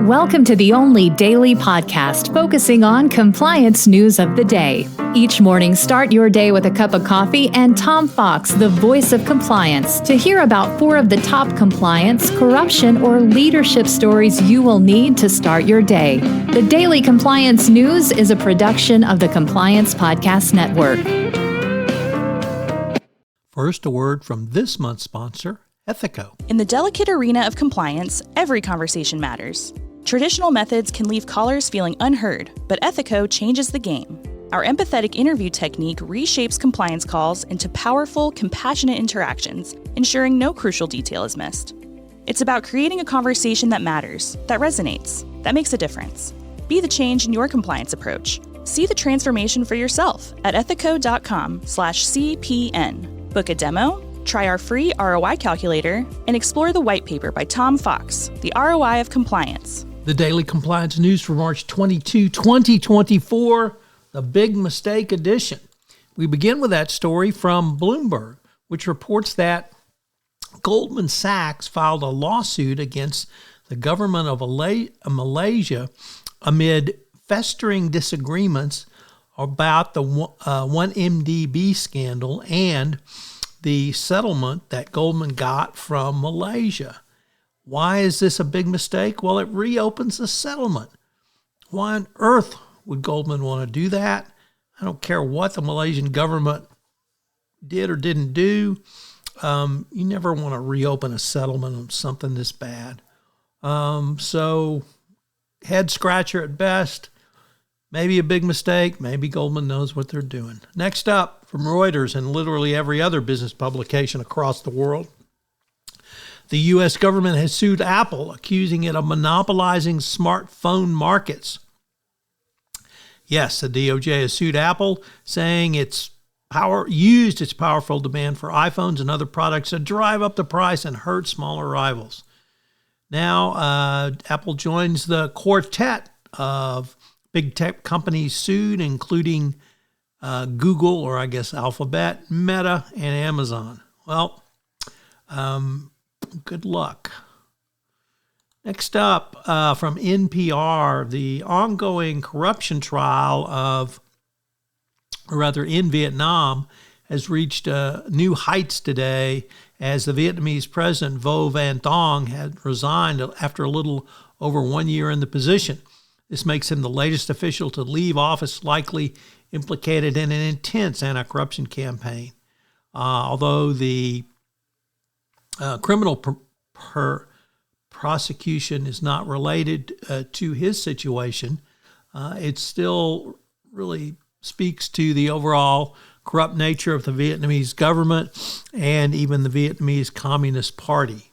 Welcome to the only daily podcast focusing on compliance news of the day. Each morning, start your day with a cup of coffee and Tom Fox, the voice of compliance, to hear about 4 of the top compliance, corruption, or leadership stories you will need to start your day. The Daily Compliance News is a production of the Compliance Podcast Network. First, a word from this month's sponsor, Ethico. In the delicate arena of compliance, every conversation matters. Traditional methods can leave callers feeling unheard, but Ethico changes the game. Our empathetic interview technique reshapes compliance calls into powerful, compassionate interactions, ensuring no crucial detail is missed. It's about creating a conversation that matters, that resonates, that makes a difference. Be the change in your compliance approach. See the transformation for yourself at ethico.com/CPN. Book a demo, try our free ROI calculator, and explore the white paper by Tom Fox, The ROI of Compliance. The Daily Compliance News for March 22, 2024, the Big Mistake Edition. We begin with that story from Bloomberg, which reports that Goldman Sachs filed a lawsuit against the government of Malaysia amid festering disagreements about the 1MDB scandal and the settlement that Goldman got from Malaysia. Why is this a big mistake? Well, it reopens the settlement. Why on earth would Goldman want to do that? I don't care what the Malaysian government did or didn't do. You never want to reopen a settlement on something this bad. So head scratcher at best. Maybe a big mistake. Maybe Goldman knows what they're doing. Next up, from Reuters and literally every other business publication across the world, the U.S. government has sued Apple, accusing it of monopolizing smartphone markets. Yes, the DOJ has sued Apple, saying it's used its powerful demand for iPhones and other products to drive up the price and hurt smaller rivals. Now, Apple joins the quartet of big tech companies sued, including Google, or I guess Alphabet, Meta, and Amazon. Well, good luck. Next up, from NPR, the ongoing corruption trial in Vietnam has reached new heights today as the Vietnamese President Vo Van Thong had resigned after a little over 1 year in the position. This makes him the latest official to leave office, likely implicated in an intense anti-corruption campaign. Although the criminal prosecution is not related to his situation, it still really speaks to the overall corrupt nature of the Vietnamese government and even the Vietnamese Communist Party.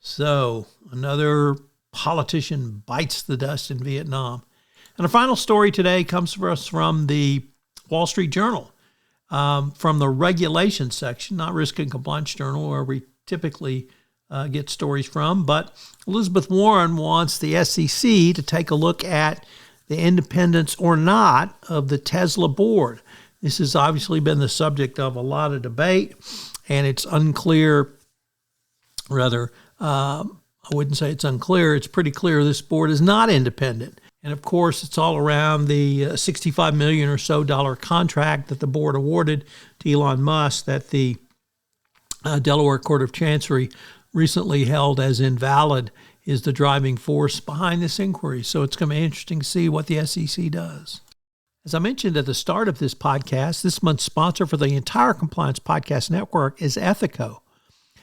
So another politician bites the dust in Vietnam. And our final story today comes for us from the Wall Street Journal, from the regulations section, not Risk and Compliance Journal, where we typically get stories from. But Elizabeth Warren wants the SEC to take a look at the independence or not of the Tesla board. This has obviously been the subject of a lot of debate, and it's unclear, I wouldn't say it's unclear. It's pretty clear this board is not independent. And of course, it's all around the $65 million or so contract that the board awarded to Elon Musk that the Delaware Court of Chancery recently held as invalid is the driving force behind this inquiry. So it's going to be interesting to see what the SEC does. As I mentioned at the start of this podcast, this month's sponsor for the entire Compliance Podcast Network is Ethico.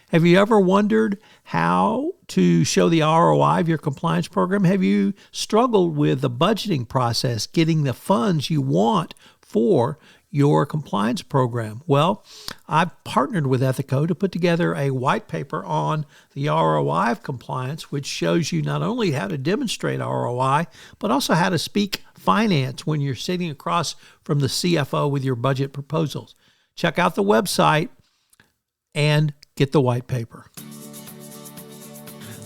Have you ever wondered how to show the ROI of your compliance program? Have you struggled with the budgeting process, getting the funds you want for your compliance program? Well, I've partnered with Ethico to put together a white paper on the ROI of compliance, which shows you not only how to demonstrate ROI, but also how to speak finance when you're sitting across from the CFO with your budget proposals. Check out the website and get the white paper.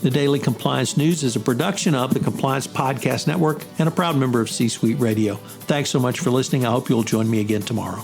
The Daily Compliance News is a production of the Compliance Podcast Network and a proud member of C-Suite Radio. Thanks so much for listening. I hope you'll join me again tomorrow.